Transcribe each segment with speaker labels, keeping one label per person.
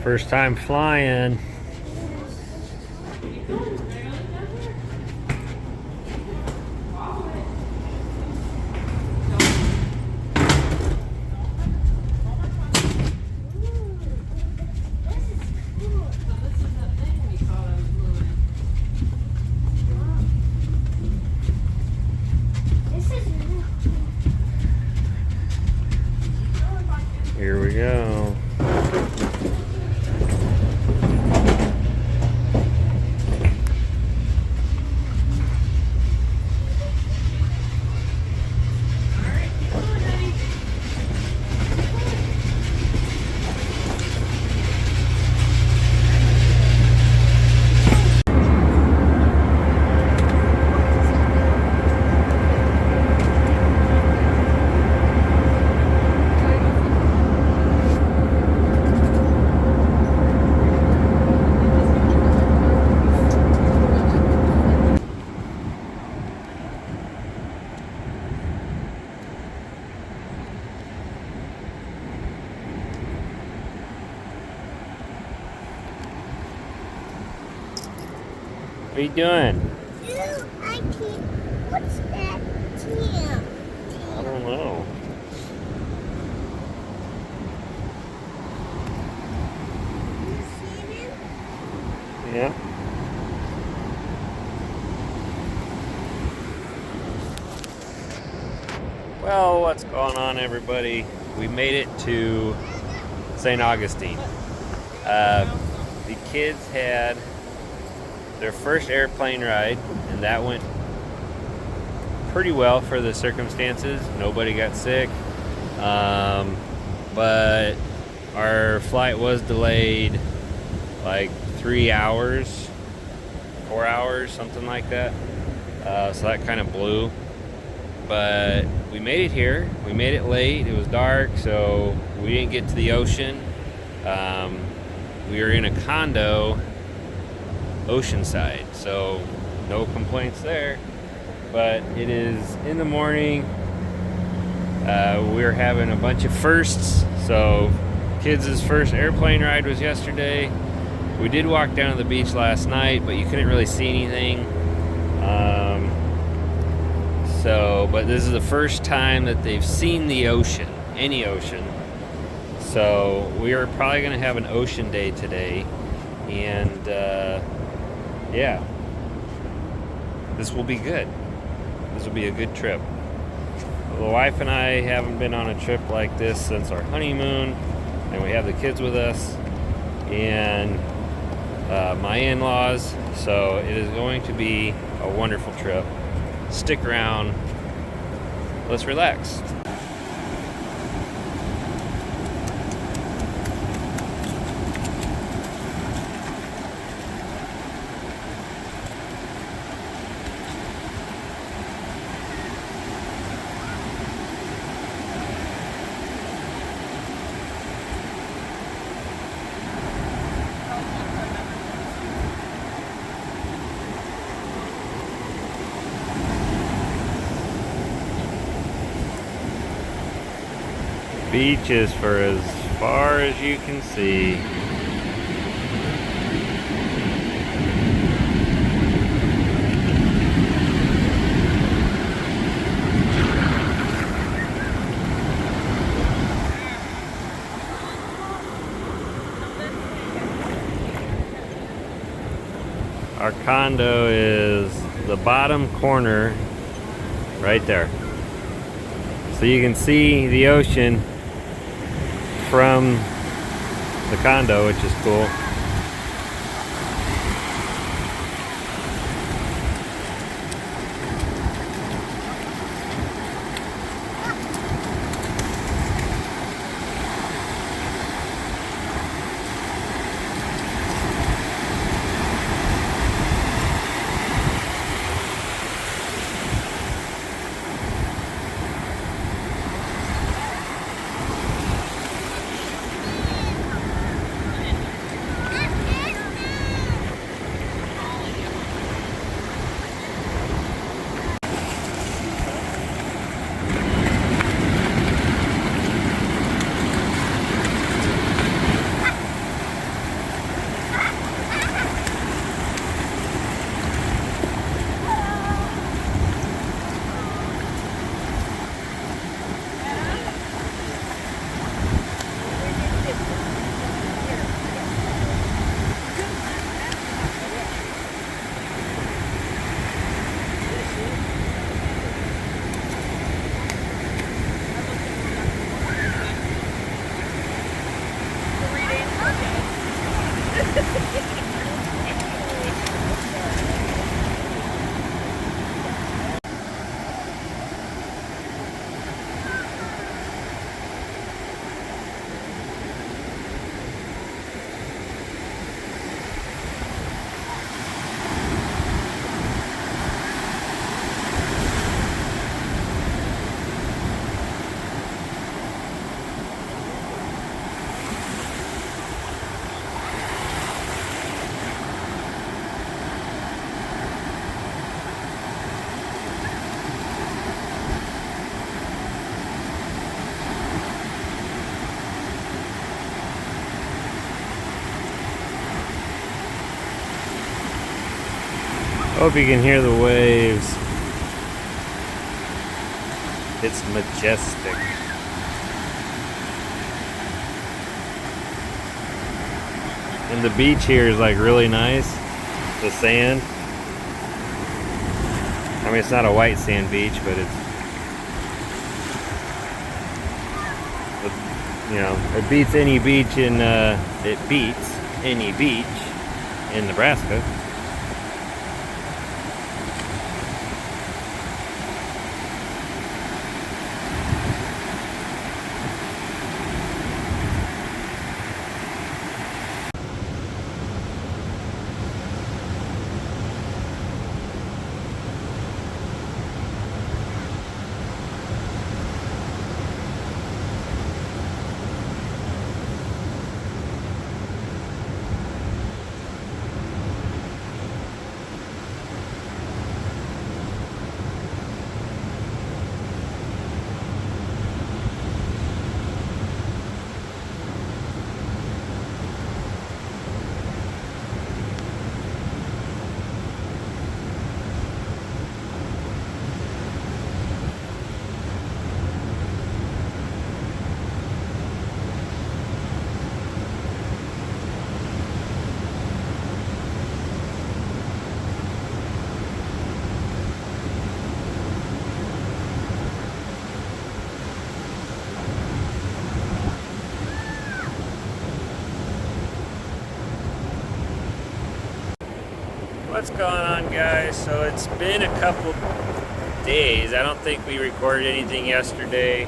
Speaker 1: First time flying. Here we go. What are you doing?
Speaker 2: I can't. What's that? Tam.
Speaker 1: I don't know.
Speaker 2: You see him?
Speaker 1: Yeah. Well, what's going on, everybody? We made it to St. Augustine. The kids had their first airplane ride, and that went pretty well for the circumstances. Nobody got sick, but our flight was delayed like 3 hours, 4 hours, something like that. So that kind of blew. But we made it here. We made it late. It was dark, so we didn't get to the ocean. We were in a condo oceanside, so no complaints there. But it is in the morning. We're having a bunch of firsts. So kids' first airplane ride was yesterday. We did walk down to the beach last night, but you couldn't really see anything. But this is the first time that they've seen the ocean, any ocean. So we are probably going to have an ocean day today. And yeah, this will be good. This will be a good trip. The wife and I haven't been on a trip like this since our honeymoon, and we have the kids with us and my in-laws, so it is going to be a wonderful trip. Stick around. Let's relax. Beaches for as far as you can see. Our condo is the bottom corner right there. So you can see the ocean from the condo, which is cool. Hope you can hear the waves. It's majestic. And the beach here is like really nice. The sand. I mean, it's not a white sand beach, but it's, you know, it beats any beach in Nebraska. What's going on, guys? So it's been a couple days. I don't think we recorded anything yesterday.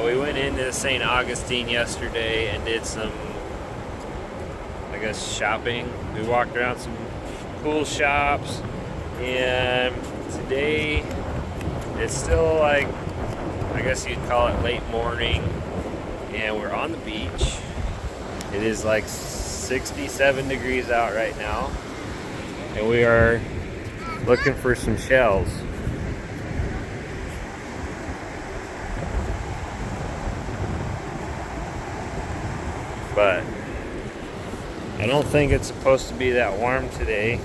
Speaker 1: We went into St. Augustine yesterday and did some, I guess, shopping. We walked around some cool shops, and today it's still like, I guess you'd call it late morning, and we're on the beach. It is like 67 degrees out right now. And we are looking for some shells. But I don't think it's supposed to be that warm today.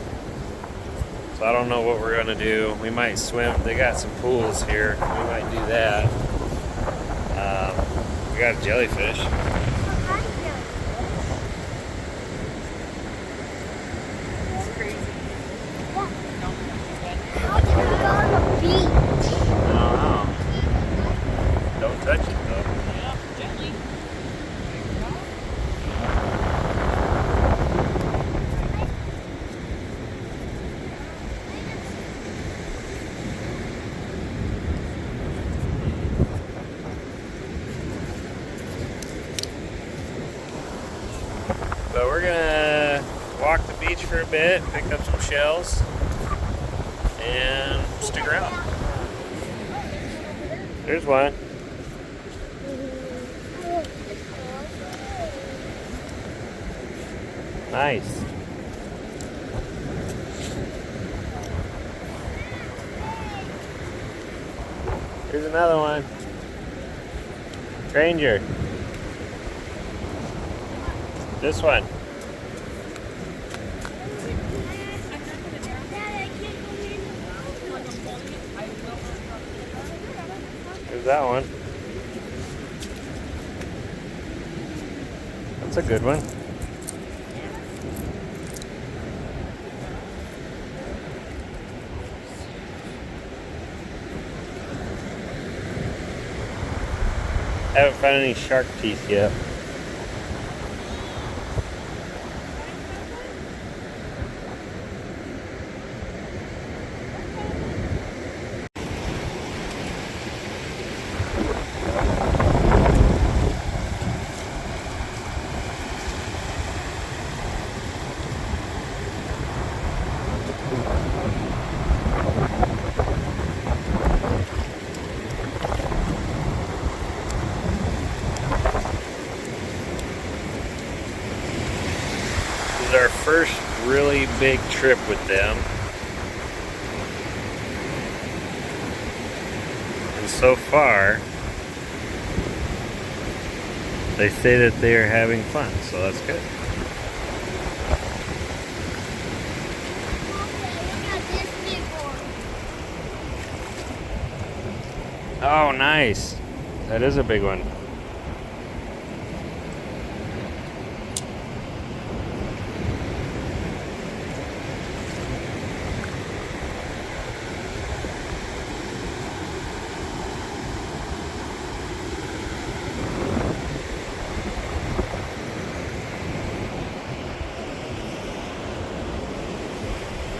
Speaker 1: So I don't know what we're gonna do. We might swim. They got some pools here. We might do that. We got a jellyfish.
Speaker 2: How did we go on the beach?
Speaker 1: I don't know. Don't touch it though.
Speaker 3: Yeah, gently.
Speaker 1: So we're gonna walk the beach for a bit, pick up some shells, and stick around. There's one. Nice. Here's another one. Stranger. This one. There's that one. That's a good one. Haven't found any shark teeth yet. This is our first really big trip with them. And so far, they say that they are having fun, so that's good.
Speaker 2: Okay, we got this
Speaker 1: Oh, nice. That is a big one.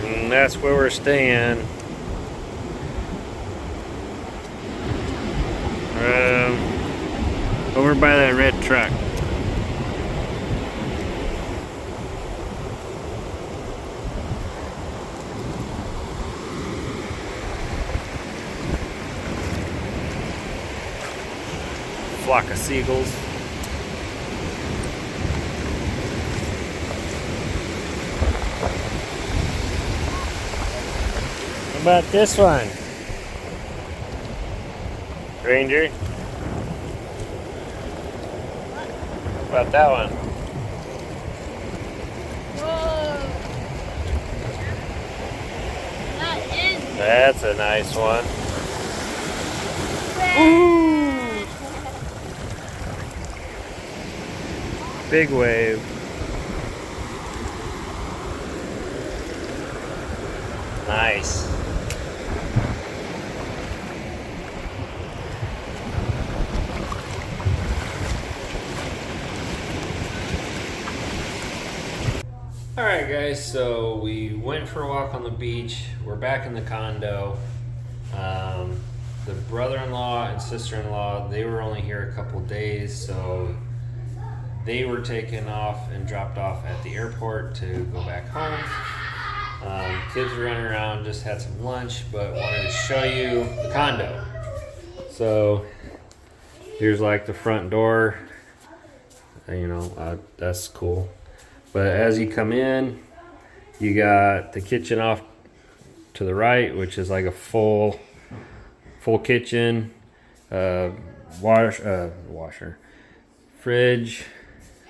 Speaker 1: And that's where we're staying. Over by that red truck. Flock of seagulls. How about this one? Ranger? How about that one?
Speaker 2: Whoa. That is
Speaker 1: That's a nice one. Ooh. Big wave. Nice. Alright guys, so we went for a walk on the beach. We're back in the condo. The brother-in-law and sister-in-law, they were only here a couple days, so they were taken off and dropped off at the airport to go back home. Kids were running around, just had some lunch, but wanted to show you the condo. So here's like the front door. That's cool. But as you come in, you got the kitchen off to the right, which is like a full kitchen, washer, fridge,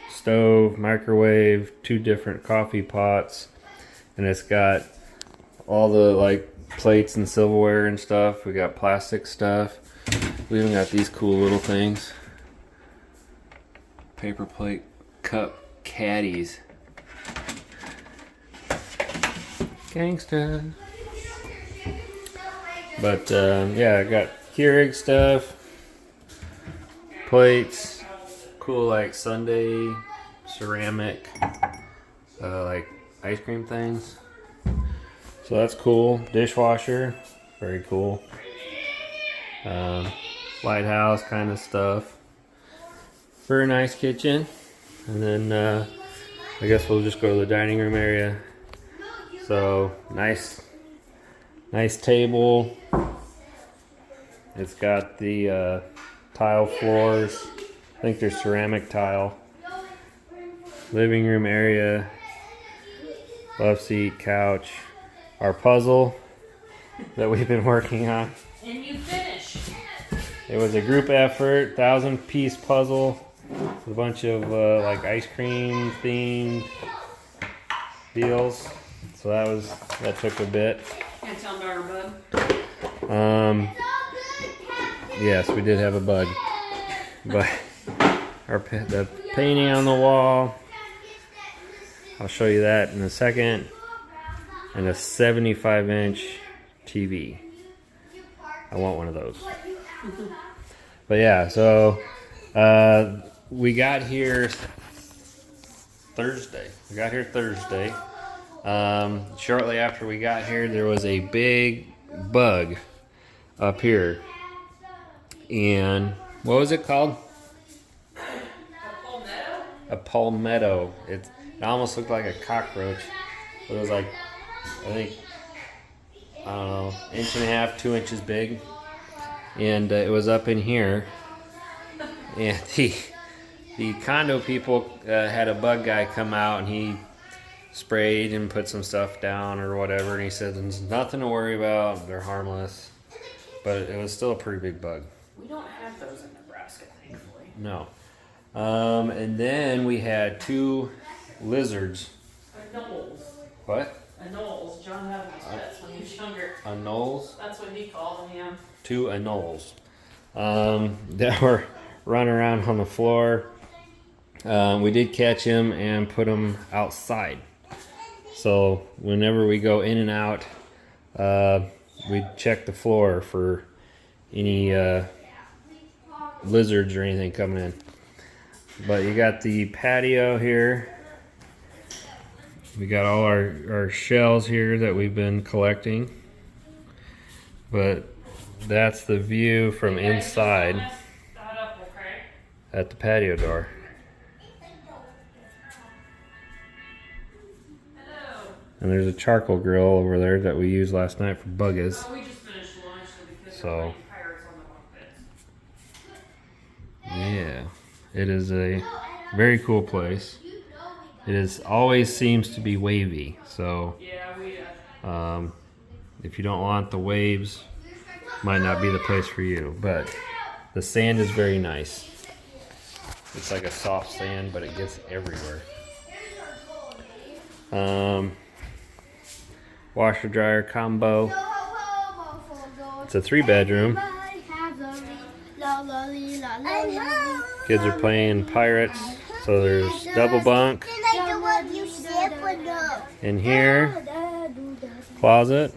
Speaker 1: stove, microwave, 2 different coffee pots, and it's got all the like plates and silverware and stuff. We got plastic stuff. We even got these cool little things. Paper plate cup caddies. Gangsta. But yeah, I got Keurig stuff, plates, cool like Sunday ceramic, like ice cream things. So that's cool. Dishwasher, very cool. Lighthouse kind of stuff. Very nice kitchen. And then I guess we'll just go to the dining room area. So nice table. It's got the tile floors. I think they're ceramic tile. Living room area. Love seat, couch. Our puzzle that we've been working on.
Speaker 3: And you finished.
Speaker 1: It was a group effort, 1,000-piece puzzle. With a bunch of like ice cream themed deals. So that took a bit.
Speaker 3: Can I tell them about our bug?
Speaker 1: Yes, we did have a bug, but the painting on the wall, I'll show you that in a second, and a 75-inch TV. I want one of those. But yeah, so we got here Thursday. Shortly after we got here, there was a big bug up here. And what was it called?
Speaker 3: A palmetto?
Speaker 1: A palmetto. It almost looked like a cockroach. But it was like, I think, I don't know, 1.5 2 inches big. And it was up in here. And the condo people had a bug guy come out, and he sprayed and put some stuff down or whatever, and he said there's nothing to worry about, they're harmless, but it was still a pretty big bug.
Speaker 3: We don't have those in Nebraska, thankfully.
Speaker 1: No. And then we had 2 lizards.
Speaker 3: Anoles.
Speaker 1: What?
Speaker 3: Anoles. John had those pets when he was younger.
Speaker 1: Anoles?
Speaker 3: That's what he called them, yeah.
Speaker 1: 2 anoles. that were running around on the floor. We did catch them and put them outside. So whenever we go in and out, we check the floor for any lizards or anything coming in. But you got the patio here. We got all our shells here that we've been collecting. But that's the view from inside at the patio door. And there's a charcoal grill over there that we used last night for buggers.
Speaker 3: Oh, we just finished lunch,
Speaker 1: So,
Speaker 3: pirates on the bunk beds.
Speaker 1: yeah, it is a very cool place. It is always seems to be wavy. So,
Speaker 3: Yeah, we
Speaker 1: if you don't want the waves, might not be the place for you. But the sand is very nice. It's like a soft sand, but it gets everywhere. Washer dryer combo. It's a 3-bedroom. Kids are playing pirates, so there's double bunk in here, closet.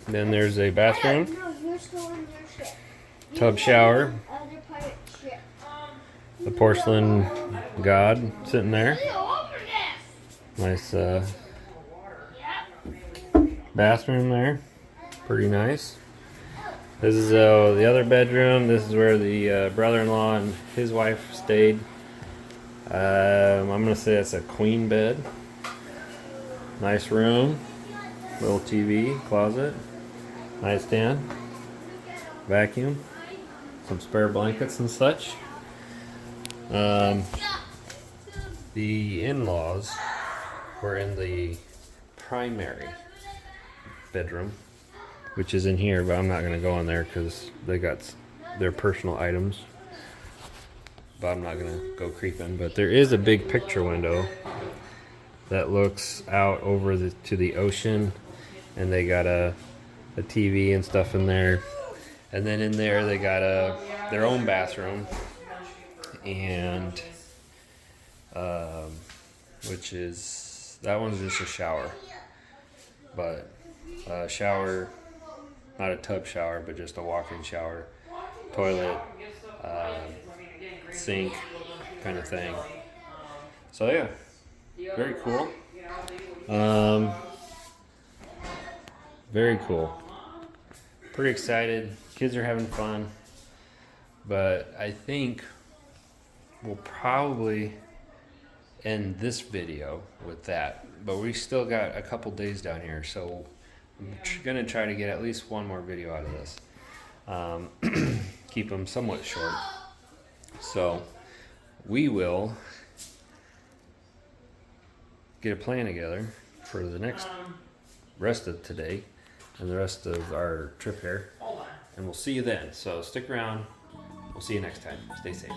Speaker 1: Then there's a bathroom, tub shower, the porcelain god sitting there. Nice bathroom there, pretty nice. This is the other bedroom. This is where the brother-in-law and his wife stayed. I'm gonna say it's a queen bed. Nice room, little TV, closet, nightstand, vacuum, some spare blankets and such. The in-laws were in the primary bedroom, which is in here, but I'm not going to go in there because they got their personal items. But I'm not going to go creeping. But there is a big picture window that looks out over to the ocean, and they got a TV and stuff in there. And then in there they got their own bathroom, and which is, that one's just a shower, but shower, not a tub shower, but just a walk-in shower, toilet, sink kind of thing. So yeah, very cool. Very cool. Pretty excited. Kids are having fun. But I think we'll probably end this video with that. But we still got a couple days down here, so I'm gonna try to get at least one more video out of this. Keep them somewhat short. So we will get a plan together for the next rest of today and the rest of our trip here. And we'll see you then. So stick around. We'll see you next time. Stay safe.